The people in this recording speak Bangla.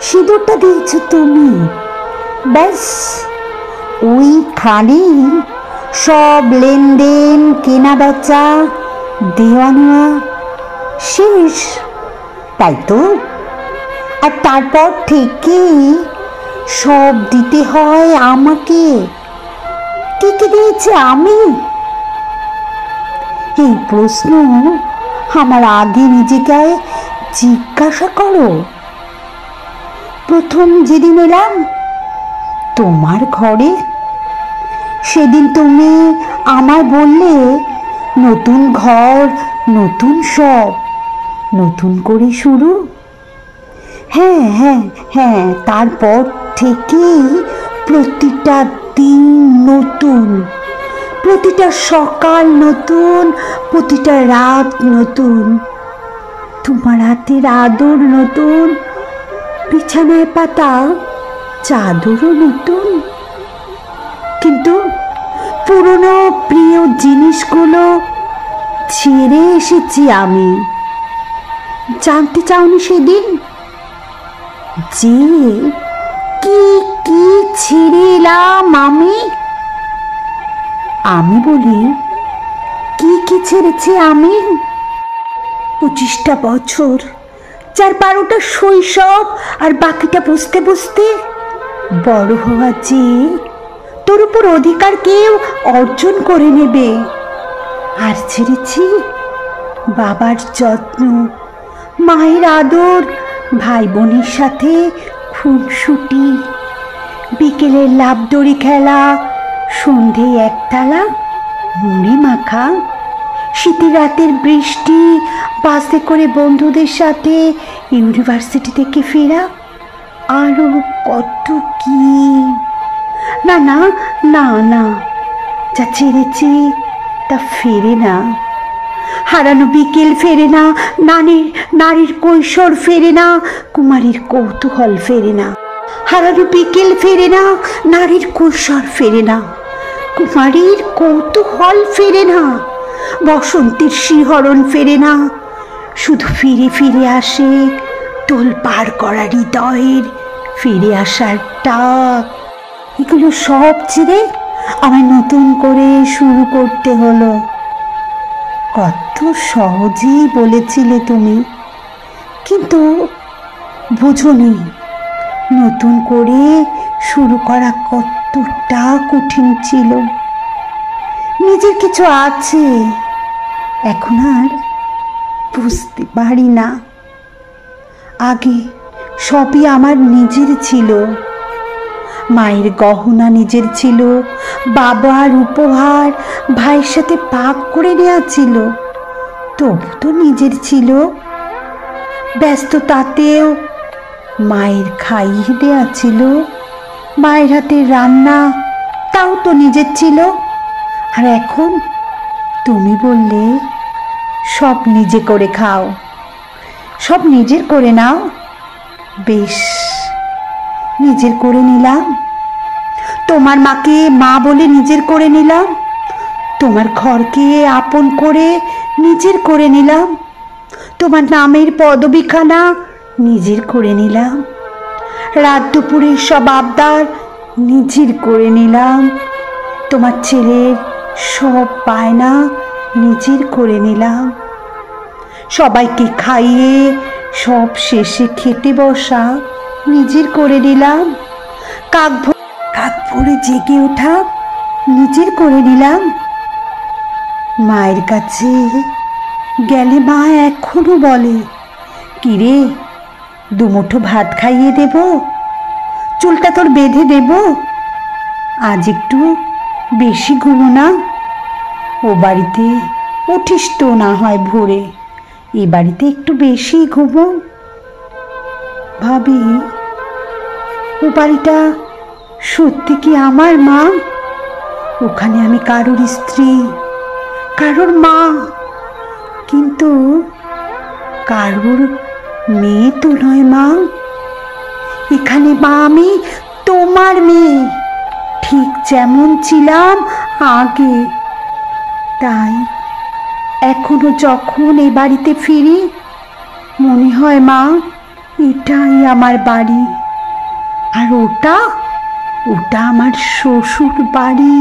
সিঁদুরটা দিয়েছ তুমি, ব্যাস ওইখানে সব লেনদেন, কেনা বেচা, দেওয়া নেওয়া শেষ, তাই তো? আর তারপর থেকেই সব দিতে হয় আমাকে। কে কে দিয়েছে আমি? এই প্রশ্ন আমার আগে নিজেকে জিজ্ঞাসা করো। প্রথম যেদিন এলাম তোমার ঘরে, সেদিন তুমি আমায় বললে নতুন ঘর, নতুন সব, নতুন করে শুরু। হ্যাঁ হ্যাঁ হ্যাঁ, তারপর থেকেই প্রতিটা দিন নতুন, প্রতিটা সকাল নতুন, প্রতিটা রাত নতুন। তোমার হাতের আদর নতুন, বিছানায় পাতা চাদরও নতুন। কিন্তু পুরনো প্রিয় জিনিসগুলো ছেড়ে এসেছি আমি। জানতে চাওনি সেদিন যে কি কি ছেড়ে এলাম আমি? আমি বলি, কি কি ছেড়েছি আমি? 25টা বছর, 4-12টা শৈশব, আর বাকিটা বুঝতে বুঝতে বড় হওয়া যে তোর উপর অধিকার কেউ অর্জন করে নেবে। আর ছেড়েছি বাবার যত্ন, মায়ের আদর, ভাই বোনের সাথে খুনসুটি, বিকেলের লাফদড়ি খেলা, সন্ধে একতলা মুড়ি মাখা, শীতের রাতের বৃষ্টি, বাসে করে বন্ধুদের সাথে ইউনিভার্সিটি থেকে ফেরা, আরো কত কি। না না না না, যা ছেড়েছি তা ফেরে না। হারানো বিকেল ফেরে না, নারীর কৈশোর ফেরে না, কুমারীর কৌতূহল ফেরে না। হারানো বিকেল ফেরে না, নারীর কৈশোর ফেরে না, কুমারীর কৌতূহল ফেরে না, বসন্তের শিহরণ ফেরে না। শুধু ফিরে ফিরে আসে তোল পার করা হৃদয়ের ফিরে আসার ডাক। এগুলো সব ছেড়ে আমায় নতুন করে শুরু করতে হলো। কত সহজেই বলেছিলে তুমি, কিন্তু বুঝোনি নতুন করে শুরু করা কতটা কঠিন ছিল। নিজের কিছু আছে এখন আর বুঝতে পারি না। আগে সবই আমার নিজের ছিল। মায়ের গহনা নিজের ছিল, বাবার উপহার ভাইয়ের সাথে ভাগ করে নেওয়া ছিল, তবু তো নিজের ছিল। ব্যস্ততাতেও মায়ের খাইয়ে দেওয়া ছিল, মায়ের হাতের রান্না তাও তো নিজের ছিল। আর এখন তুমি বললে সব নিজে করে খাও, সব নিজের করে নাও। বেশ, নিজের করে নিলাম। তোমার মাকে মা বলে নিজের করে নিলাম, তোমার ঘরকে আপন করে নিজের করে নিলাম, তোমার নামের পদবিখানা নিজের করে নিলাম, রাত দুপুরের সব আবদার নিজের করে নিলাম, তোমার ছেলের সব বায়না নিজের করে নিলাম। সবাইকে খাইয়ে সব শেষে খেতে বসা নিজের করে নিলাম। কাক ভরে জেগে ওঠা নিজের করে নিলাম। মায়ের কাছে গেলে মা এখনো বলে, কিরে দুমুঠো ভাত খাইয়ে দেব, চুলটা তোর বেঁধে দেব, আজ একটু বেশি ঘুমো না। ও বাড়িতে উঠিস তো না হয় ভোরে, এ বাড়িতে একটু বেশি ঘুমো। ভাবি, ও বাড়িটা সত্যি কি আমার মা? ওখানে আমি কারোর স্ত্রী, কারোর মা, কিন্তু কারোর মেয়ে তো নয় মা। এখানে মা আমি তোমার মেয়ে, ঠিক যেমন ছিলাম আগে। তাই এখনো যখন এই বাড়িতে ফিরি মনে হয় মা এটাই আমার বাড়ি, আর ওটা ওটা আমার শ্বশুর বাড়ি।